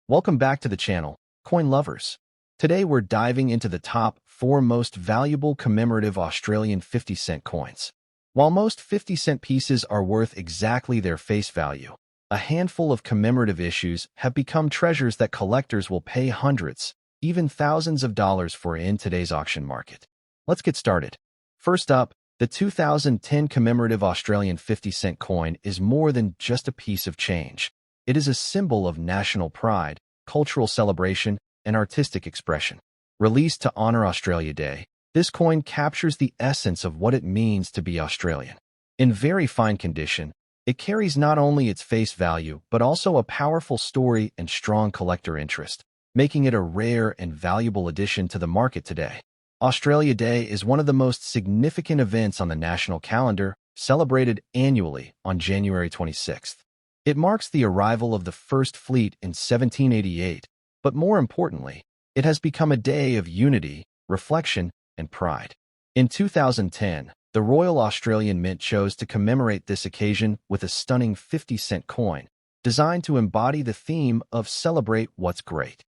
Welcome back to the channel, Coin Lovers. Today we're diving into the top 4 most valuable commemorative Australian 50-cent coins. While most 50-cent pieces are worth exactly their face value, a handful of commemorative issues have become treasures that collectors will pay hundreds, even thousands of dollars for in today's auction market. Let's get started. First up, the 2010 commemorative Australian 50-cent coin is more than just a piece of change. It is a symbol of national pride, cultural celebration, and artistic expression. Released to honor Australia Day, this coin captures the essence of what it means to be Australian. In very fine condition, it carries not only its face value but also a powerful story and strong collector interest, making it a rare and valuable addition to the market today. Australia Day is one of the most significant events on the national calendar, celebrated annually on January 26th. It marks the arrival of the First Fleet in 1788, but more importantly, it has become a day of unity, reflection, and pride. In 2010, the Royal Australian Mint chose to commemorate this occasion with a stunning 50-cent coin, designed to embody the theme of Celebrate What's Great.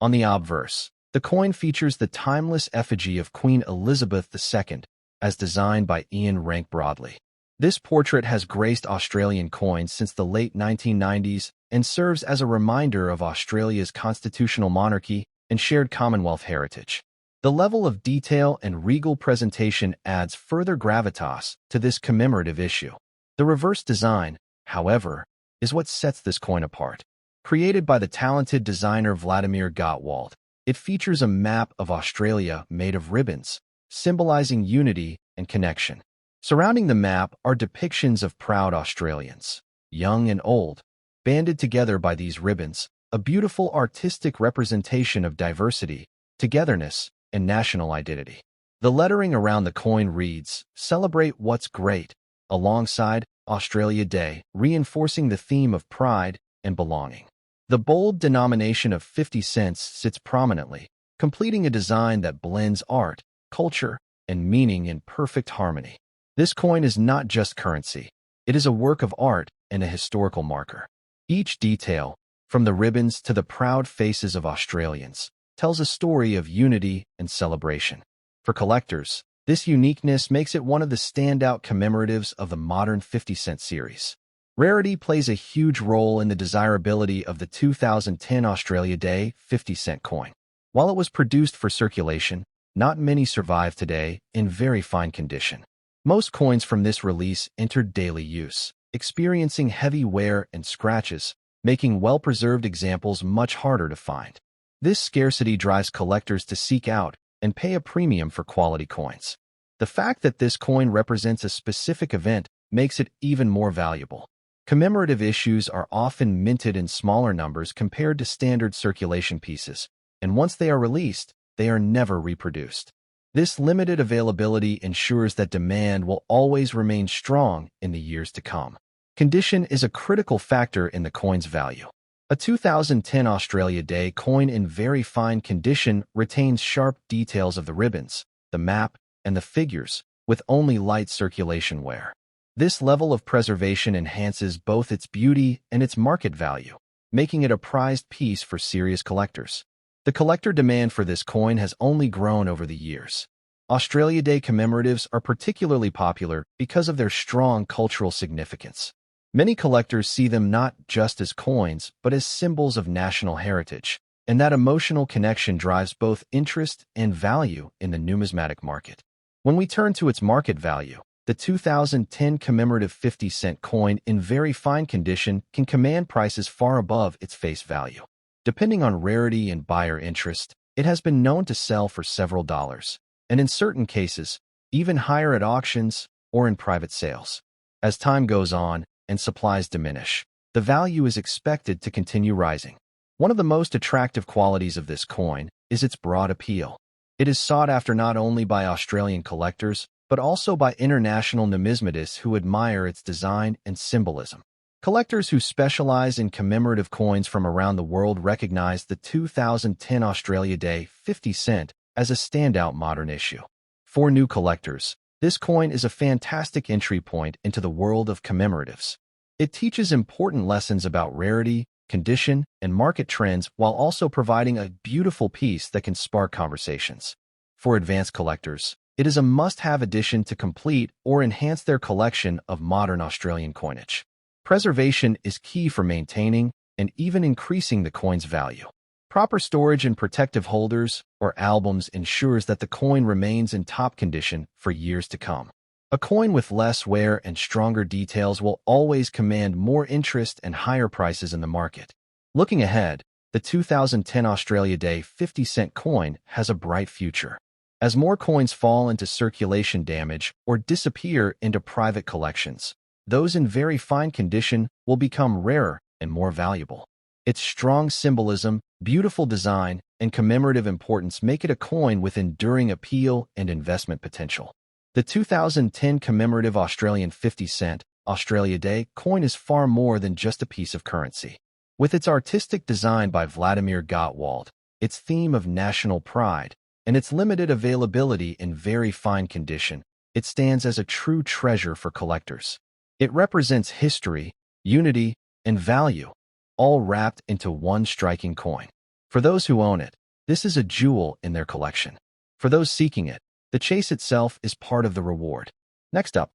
On the obverse, the coin features the timeless effigy of Queen Elizabeth II, as designed by Ian Rank Broadley. This portrait has graced Australian coins since the late 1990s and serves as a reminder of Australia's constitutional monarchy and shared Commonwealth heritage. The level of detail and regal presentation adds further gravitas to this commemorative issue. The reverse design, however, is what sets this coin apart. Created by the talented designer Vladimir Gottwald, it features a map of Australia made of ribbons, symbolizing unity and connection. Surrounding the map are depictions of proud Australians, young and old, banded together by these ribbons, a beautiful artistic representation of diversity, togetherness, and national identity. The lettering around the coin reads, "Celebrate What's Great," alongside Australia Day, reinforcing the theme of pride and belonging. The bold denomination of 50 cents sits prominently, completing a design that blends art, culture, and meaning in perfect harmony. This coin is not just currency. It is a work of art and a historical marker. Each detail, from the ribbons to the proud faces of Australians, tells a story of unity and celebration. For collectors, this uniqueness makes it one of the standout commemoratives of the modern 50-cent series. Rarity plays a huge role in the desirability of the 2010 Australia Day 50-cent coin. While it was produced for circulation, not many survive today in very fine condition. Most coins from this release entered daily use, experiencing heavy wear and scratches, making well-preserved examples much harder to find. This scarcity drives collectors to seek out and pay a premium for quality coins. The fact that this coin represents a specific event makes it even more valuable. Commemorative issues are often minted in smaller numbers compared to standard circulation pieces, and once they are released, they are never reproduced. This limited availability ensures that demand will always remain strong in the years to come. Condition is a critical factor in the coin's value. A 2010 Australia Day coin in very fine condition retains sharp details of the ribbons, the map, and the figures, with only light circulation wear. This level of preservation enhances both its beauty and its market value, making it a prized piece for serious collectors. The collector demand for this coin has only grown over the years. Australia Day commemoratives are particularly popular because of their strong cultural significance. Many collectors see them not just as coins, but as symbols of national heritage, and that emotional connection drives both interest and value in the numismatic market. When we turn to its market value, the 2010 commemorative 50-cent coin in very fine condition can command prices far above its face value. Depending on rarity and buyer interest, it has been known to sell for several dollars, and in certain cases, even higher at auctions or in private sales. As time goes on and supplies diminish, the value is expected to continue rising. One of the most attractive qualities of this coin is its broad appeal. It is sought after not only by Australian collectors, but also by international numismatists who admire its design and symbolism. Collectors who specialize in commemorative coins from around the world recognize the 2010 Australia Day 50 cent as a standout modern issue. For new collectors, this coin is a fantastic entry point into the world of commemoratives. It teaches important lessons about rarity, condition, and market trends while also providing a beautiful piece that can spark conversations. For advanced collectors, it is a must-have addition to complete or enhance their collection of modern Australian coinage. Preservation is key for maintaining and even increasing the coin's value. Proper storage and protective holders or albums ensures that the coin remains in top condition for years to come. A coin with less wear and stronger details will always command more interest and higher prices in the market. Looking ahead, the 2010 Australia Day 50-cent coin has a bright future. As more coins fall into circulation damage or disappear into private collections, those in very fine condition will become rarer and more valuable. Its strong symbolism, beautiful design, and commemorative importance make it a coin with enduring appeal and investment potential. The 2010 commemorative Australian 50-cent Australia Day coin is far more than just a piece of currency. With its artistic design by Vladimir Gottwald, its theme of national pride, and its limited availability in very fine condition, it stands as a true treasure for collectors. It represents history, unity, and value, all wrapped into one striking coin. For those who own it, this is a jewel in their collection. For those seeking it, the chase itself is part of the reward. Next up,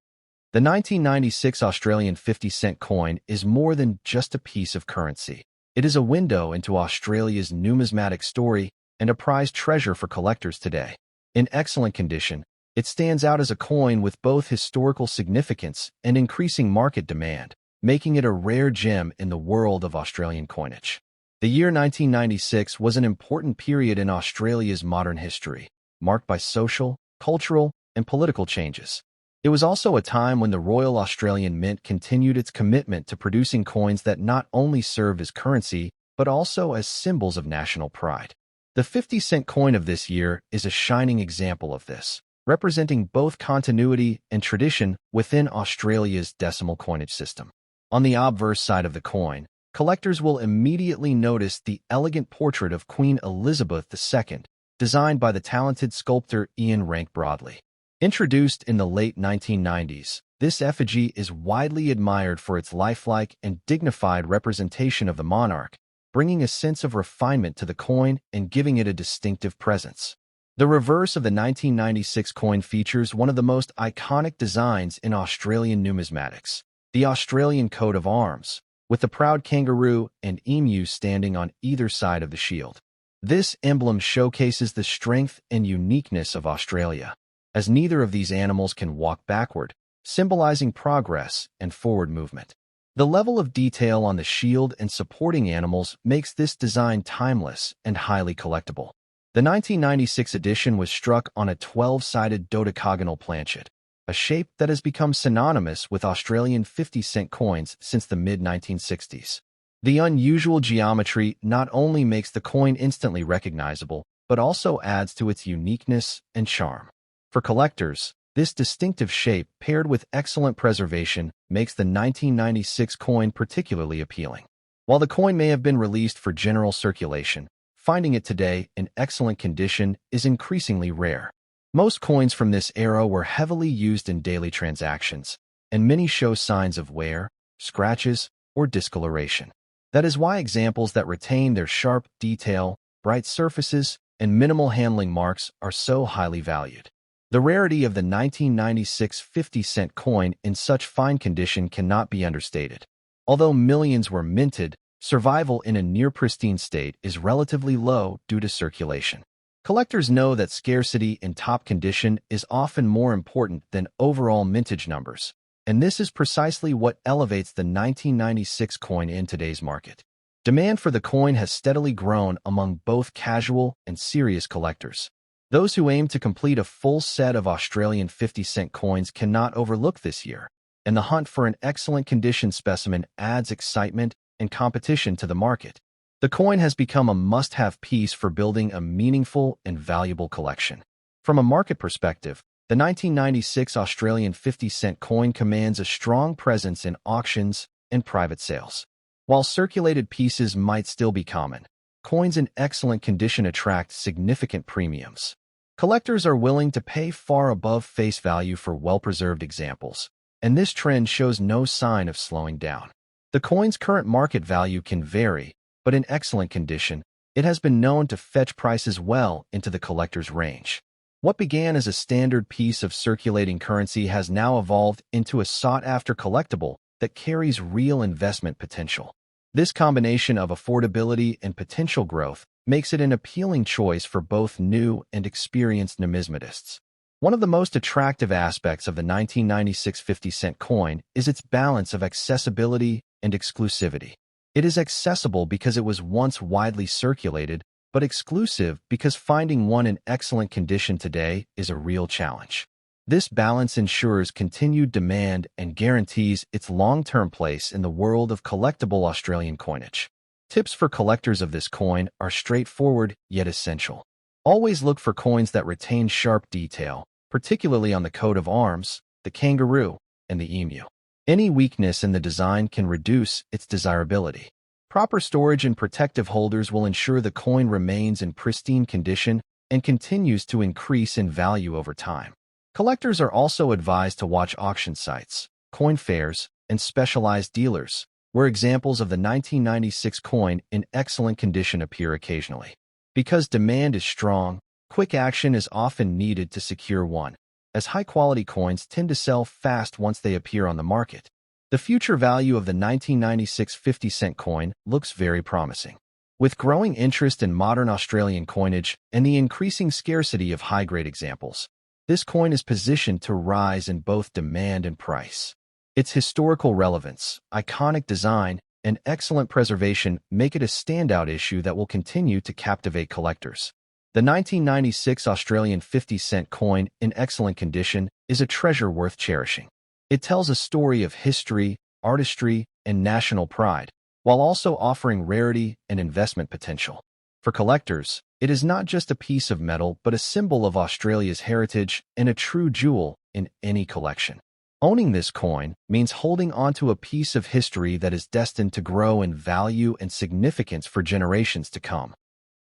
the 1996 Australian 50-cent coin is more than just a piece of currency. It is a window into Australia's numismatic story and a prized treasure for collectors today. In excellent condition, it stands out as a coin with both historical significance and increasing market demand, making it a rare gem in the world of Australian coinage. The year 1996 was an important period in Australia's modern history, marked by social, cultural, and political changes. It was also a time when the Royal Australian Mint continued its commitment to producing coins that not only served as currency, but also as symbols of national pride. The 50-cent coin of this year is a shining example of this, representing both continuity and tradition within Australia's decimal coinage system. On the obverse side of the coin, collectors will immediately notice the elegant portrait of Queen Elizabeth II, designed by the talented sculptor Ian Rank Broadley. Introduced in the late 1990s, this effigy is widely admired for its lifelike and dignified representation of the monarch, bringing a sense of refinement to the coin and giving it a distinctive presence. The reverse of the 1996 coin features one of the most iconic designs in Australian numismatics, the Australian coat of arms, with the proud kangaroo and emu standing on either side of the shield. This emblem showcases the strength and uniqueness of Australia, as neither of these animals can walk backward, symbolizing progress and forward movement. The level of detail on the shield and supporting animals makes this design timeless and highly collectible. The 1996 edition was struck on a 12-sided dodecagonal planchet, a shape that has become synonymous with Australian 50-cent coins since the mid-1960s. The unusual geometry not only makes the coin instantly recognizable, but also adds to its uniqueness and charm. For collectors, this distinctive shape, paired with excellent preservation, makes the 1996 coin particularly appealing. While the coin may have been released for general circulation, finding it today in excellent condition is increasingly rare. Most coins from this era were heavily used in daily transactions, and many show signs of wear, scratches, or discoloration. That is why examples that retain their sharp detail, bright surfaces, and minimal handling marks are so highly valued. The rarity of the 1996 50-cent coin in such fine condition cannot be understated. Although millions were minted, survival in a near-pristine state is relatively low due to circulation. Collectors know that scarcity in top condition is often more important than overall mintage numbers, and this is precisely what elevates the 1996 coin in today's market. Demand for the coin has steadily grown among both casual and serious collectors. Those who aim to complete a full set of Australian 50-cent coins cannot overlook this year, and the hunt for an excellent condition specimen adds excitement and competition to the market. The coin has become a must-have piece for building a meaningful and valuable collection. From a market perspective, the 1996 Australian 50-cent coin commands a strong presence in auctions and private sales. While circulated pieces might still be common, coins in excellent condition attract significant premiums. Collectors are willing to pay far above face value for well-preserved examples, and this trend shows no sign of slowing down. The coin's current market value can vary, but in excellent condition, it has been known to fetch prices well into the collector's range. What began as a standard piece of circulating currency has now evolved into a sought-after collectible that carries real investment potential. This combination of affordability and potential growth makes it an appealing choice for both new and experienced numismatists. One of the most attractive aspects of the 1996 50-cent coin is its balance of accessibility and exclusivity. It is accessible because it was once widely circulated, but exclusive because finding one in excellent condition today is a real challenge. This balance ensures continued demand and guarantees its long-term place in the world of collectible Australian coinage. Tips for collectors of this coin are straightforward yet essential. Always look for coins that retain sharp detail, particularly on the coat of arms, the kangaroo, and the emu. Any weakness in the design can reduce its desirability. Proper storage and protective holders will ensure the coin remains in pristine condition and continues to increase in value over time. Collectors are also advised to watch auction sites, coin fairs, and specialized dealers, where examples of the 1996 coin in excellent condition appear occasionally. Because demand is strong, quick action is often needed to secure one, as high-quality coins tend to sell fast once they appear on the market. The future value of the 1996 50-cent coin looks very promising. With growing interest in modern Australian coinage and the increasing scarcity of high-grade examples, this coin is positioned to rise in both demand and price. Its historical relevance, iconic design, and excellent preservation make it a standout issue that will continue to captivate collectors. The 1996 Australian 50-cent coin in excellent condition is a treasure worth cherishing. It tells a story of history, artistry, and national pride, while also offering rarity and investment potential. For collectors, it is not just a piece of metal but a symbol of Australia's heritage and a true jewel in any collection. Owning this coin means holding onto a piece of history that is destined to grow in value and significance for generations to come.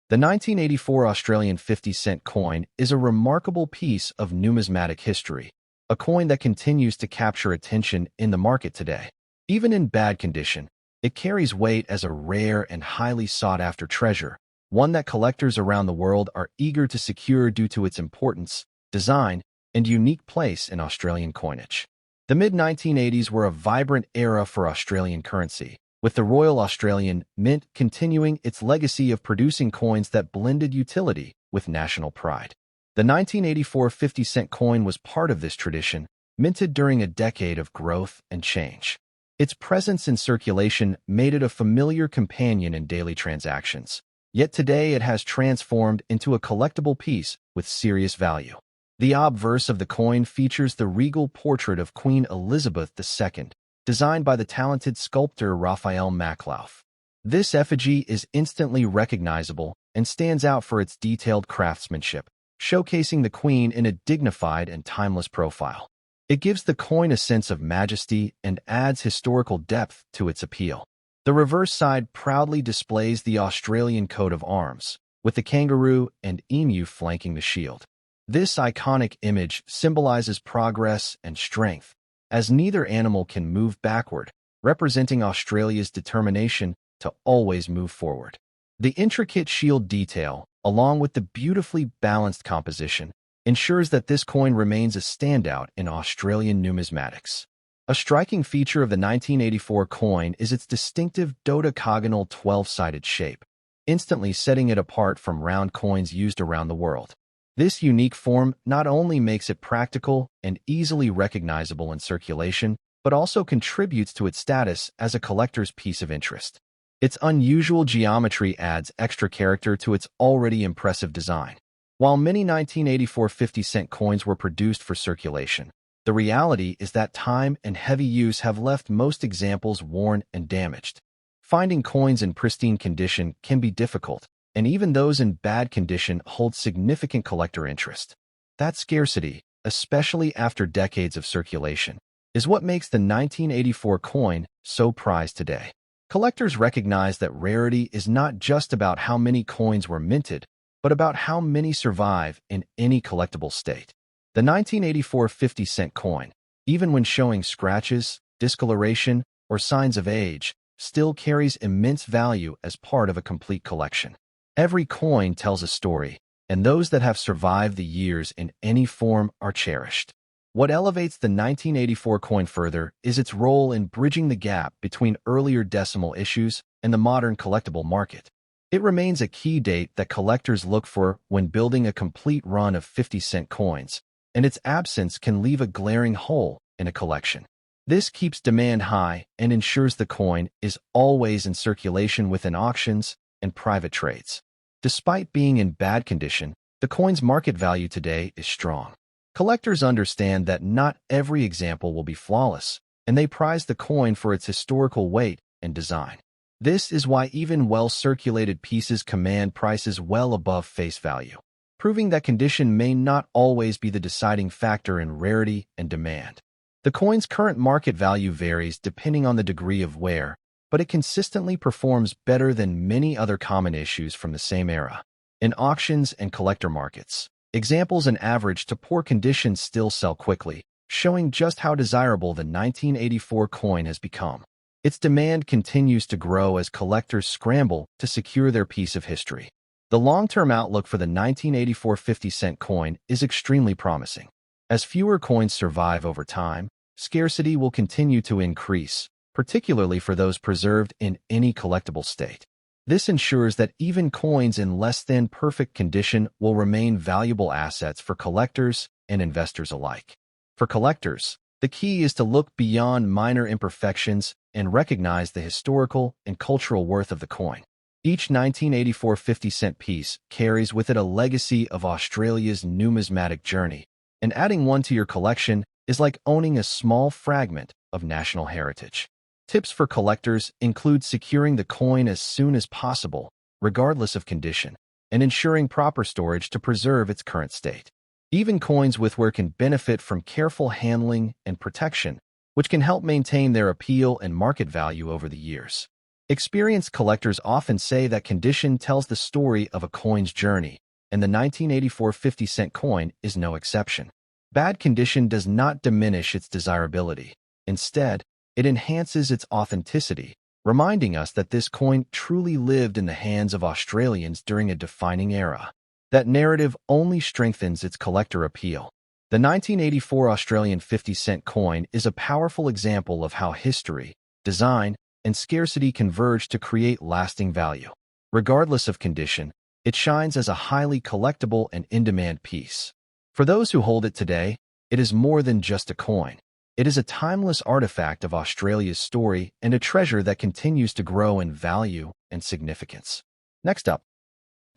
The 1984 Australian 50-cent coin is a remarkable piece of numismatic history, a coin that continues to capture attention in the market today. Even in bad condition, it carries weight as a rare and highly sought-after treasure, one that collectors around the world are eager to secure due to its importance, design, and unique place in Australian coinage. The mid-1980s were a vibrant era for Australian currency, with the Royal Australian Mint continuing its legacy of producing coins that blended utility with national pride. The 1984 50-cent coin was part of this tradition, minted during a decade of growth and change. Its presence in circulation made it a familiar companion in daily transactions, yet today it has transformed into a collectible piece with serious value. The obverse of the coin features the regal portrait of Queen Elizabeth II, designed by the talented sculptor Raphael Maklauf. This effigy is instantly recognizable and stands out for its detailed craftsmanship, showcasing the Queen in a dignified and timeless profile. It gives the coin a sense of majesty and adds historical depth to its appeal. The reverse side proudly displays the Australian coat of arms, with the kangaroo and emu flanking the shield. This iconic image symbolizes progress and strength, as neither animal can move backward, representing Australia's determination to always move forward. The intricate shield detail, along with the beautifully balanced composition, ensures that this coin remains a standout in Australian numismatics. A striking feature of the 1984 coin is its distinctive dodecagonal 12-sided shape, instantly setting it apart from round coins used around the world. This unique form not only makes it practical and easily recognizable in circulation, but also contributes to its status as a collector's piece of interest. Its unusual geometry adds extra character to its already impressive design. While many 1984 50-cent coins were produced for circulation, the reality is that time and heavy use have left most examples worn and damaged. Finding coins in pristine condition can be difficult, and even those in bad condition hold significant collector interest. That scarcity, especially after decades of circulation, is what makes the 1984 coin so prized today. Collectors recognize that rarity is not just about how many coins were minted, but about how many survive in any collectible state. The 1984 50-cent coin, even when showing scratches, discoloration, or signs of age, still carries immense value as part of a complete collection. Every coin tells a story, and those that have survived the years in any form are cherished. What elevates the 1984 coin further is its role in bridging the gap between earlier decimal issues and the modern collectible market. It remains a key date that collectors look for when building a complete run of 50-cent coins, and its absence can leave a glaring hole in a collection. This keeps demand high and ensures the coin is always in circulation within auctions and private trades. Despite being in bad condition, the coin's market value today is strong. Collectors understand that not every example will be flawless, and they prize the coin for its historical weight and design. This is why even well-circulated pieces command prices well above face value, proving that condition may not always be the deciding factor in rarity and demand. The coin's current market value varies depending on the degree of wear, but it consistently performs better than many other common issues from the same era. In auctions and collector markets, examples in average to poor condition still sell quickly, showing just how desirable the 1984 coin has become. Its demand continues to grow as collectors scramble to secure their piece of history. The long-term outlook for the 1984 50-cent coin is extremely promising. As fewer coins survive over time, scarcity will continue to increase, particularly for those preserved in any collectible state. This ensures that even coins in less than perfect condition will remain valuable assets for collectors and investors alike. For collectors, the key is to look beyond minor imperfections and recognize the historical and cultural worth of the coin. Each 1984 50-cent piece carries with it a legacy of Australia's numismatic journey, and adding one to your collection is like owning a small fragment of national heritage. Tips for collectors include securing the coin as soon as possible, regardless of condition, and ensuring proper storage to preserve its current state. Even coins with wear can benefit from careful handling and protection, which can help maintain their appeal and market value over the years. Experienced collectors often say that condition tells the story of a coin's journey, and the 1984 50-cent coin is no exception. Bad condition does not diminish its desirability. Instead, it enhances its authenticity, reminding us that this coin truly lived in the hands of Australians during a defining era. That narrative only strengthens its collector appeal. The 1984 Australian 50-cent coin is a powerful example of how history, design, and scarcity converge to create lasting value. Regardless of condition, it shines as a highly collectible and in-demand piece. For those who hold it today, it is more than just a coin. It is a timeless artifact of Australia's story and a treasure that continues to grow in value and significance. Next up,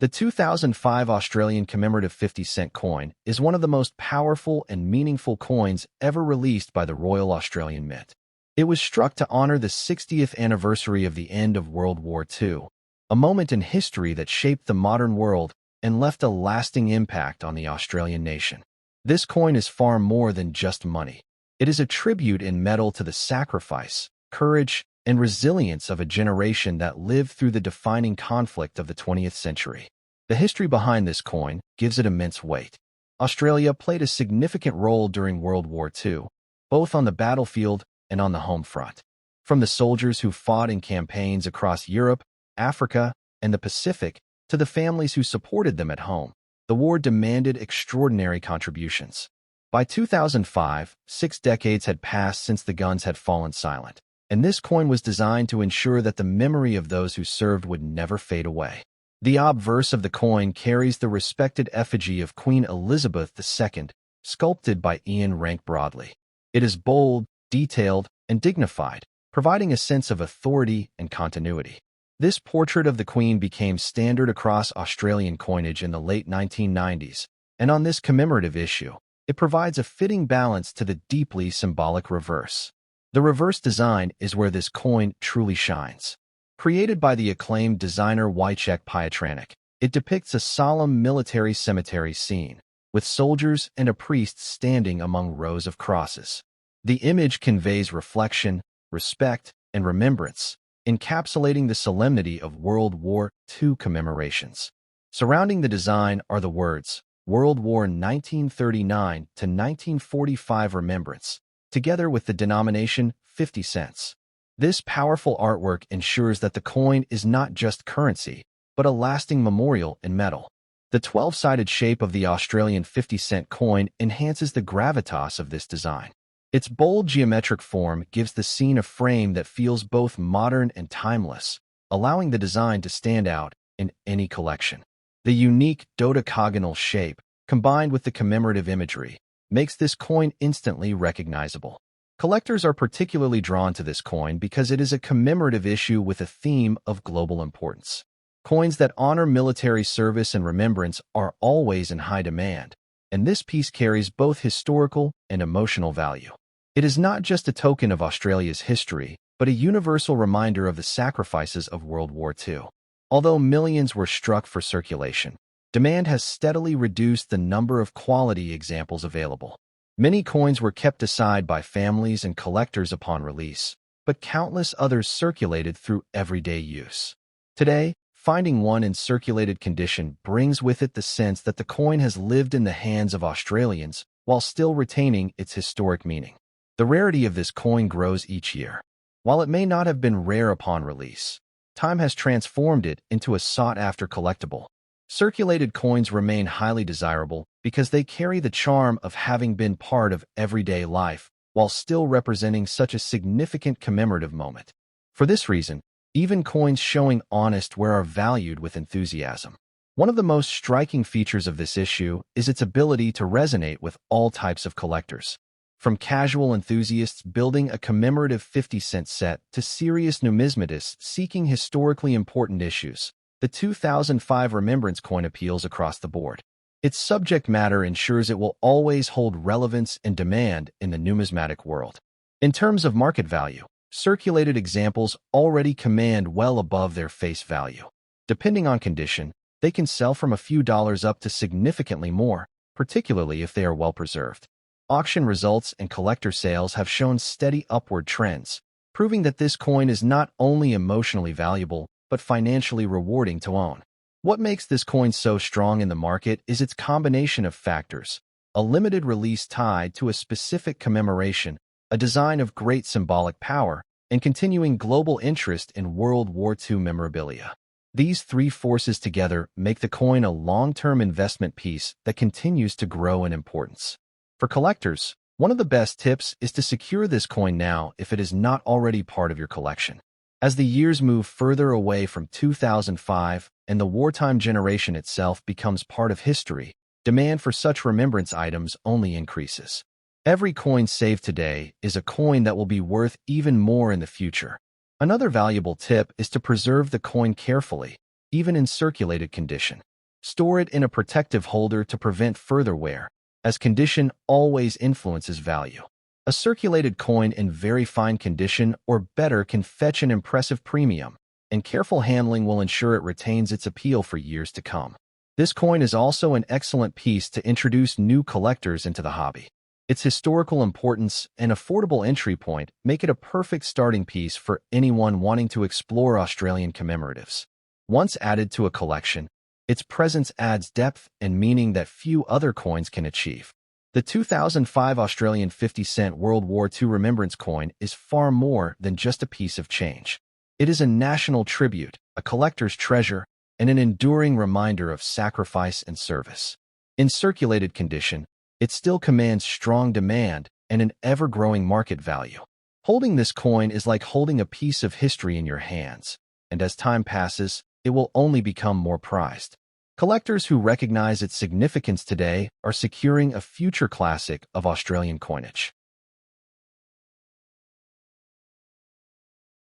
the 2005 Australian commemorative 50-cent coin is one of the most powerful and meaningful coins ever released by the Royal Australian Mint. It was struck to honor the 60th anniversary of the end of World War II, a moment in history that shaped the modern world and left a lasting impact on the Australian nation. This coin is far more than just money. It is a tribute in metal to the sacrifice, courage, and resilience of a generation that lived through the defining conflict of the 20th century. The history behind this coin gives it immense weight. Australia played a significant role during World War II, both on the battlefield and on the home front. From the soldiers who fought in campaigns across Europe, Africa, and the Pacific, to the families who supported them at home, the war demanded extraordinary contributions. By 2005, 6 decades had passed since the guns had fallen silent, and this coin was designed to ensure that the memory of those who served would never fade away. The obverse of the coin carries the respected effigy of Queen Elizabeth II, sculpted by Ian Rank Broadley. It is bold, detailed, and dignified, providing a sense of authority and continuity. This portrait of the Queen became standard across Australian coinage in the late 1990s, and on this commemorative issue, it provides a fitting balance to the deeply symbolic reverse. The reverse design is where this coin truly shines. Created by the acclaimed designer Wojciech Pietranic, it depicts a solemn military cemetery scene, with soldiers and a priest standing among rows of crosses. The image conveys reflection, respect, and remembrance, encapsulating the solemnity of World War II commemorations. Surrounding the design are the words, World War 1939 to 1945 Remembrance, together with the denomination 50 cents. This powerful artwork ensures that the coin is not just currency, but a lasting memorial in metal. The 12-sided shape of the Australian 50-cent coin enhances the gravitas of this design. Its bold geometric form gives the scene a frame that feels both modern and timeless, allowing the design to stand out in any collection. The unique dodecagonal shape, combined with the commemorative imagery, makes this coin instantly recognizable. Collectors are particularly drawn to this coin because it is a commemorative issue with a theme of global importance. Coins that honor military service and remembrance are always in high demand, and this piece carries both historical and emotional value. It is not just a token of Australia's history, but a universal reminder of the sacrifices of World War II. Although millions were struck for circulation, demand has steadily reduced the number of quality examples available. Many coins were kept aside by families and collectors upon release, but countless others circulated through everyday use. Today, finding one in circulated condition brings with it the sense that the coin has lived in the hands of Australians while still retaining its historic meaning. The rarity of this coin grows each year. While it may not have been rare upon release, time has transformed it into a sought-after collectible. Circulated coins remain highly desirable because they carry the charm of having been part of everyday life while still representing such a significant commemorative moment. For this reason, even coins showing honest wear are valued with enthusiasm. One of the most striking features of this issue is its ability to resonate with all types of collectors. From casual enthusiasts building a commemorative 50-cent set to serious numismatists seeking historically important issues, the 2005 Remembrance coin appeals across the board. Its subject matter ensures it will always hold relevance and demand in the numismatic world. In terms of market value, circulated examples already command well above their face value. Depending on condition, they can sell from a few dollars up to significantly more, particularly if they are well preserved. Auction results and collector sales have shown steady upward trends, proving that this coin is not only emotionally valuable, but financially rewarding to own. What makes this coin so strong in the market is its combination of factors: a limited release tied to a specific commemoration, a design of great symbolic power, and continuing global interest in World War II memorabilia. These three forces together make the coin a long-term investment piece that continues to grow in importance. For collectors, one of the best tips is to secure this coin now if it is not already part of your collection. As the years move further away from 2005 and the wartime generation itself becomes part of history, demand for such remembrance items only increases. Every coin saved today is a coin that will be worth even more in the future. Another valuable tip is to preserve the coin carefully, even in circulated condition. Store it in a protective holder to prevent further wear, as condition always influences value. A circulated coin in very fine condition or better can fetch an impressive premium, and careful handling will ensure it retains its appeal for years to come. This coin is also an excellent piece to introduce new collectors into the hobby. Its historical importance and affordable entry point make it a perfect starting piece for anyone wanting to explore Australian commemoratives. Once added to a collection, its presence adds depth and meaning that few other coins can achieve. The 2005 Australian 50-cent World War II Remembrance coin is far more than just a piece of change. It is a national tribute, a collector's treasure, and an enduring reminder of sacrifice and service. In circulated condition, it still commands strong demand and an ever-growing market value. Holding this coin is like holding a piece of history in your hands, and as time passes, it will only become more prized. Collectors who recognize its significance today are securing a future classic of Australian coinage.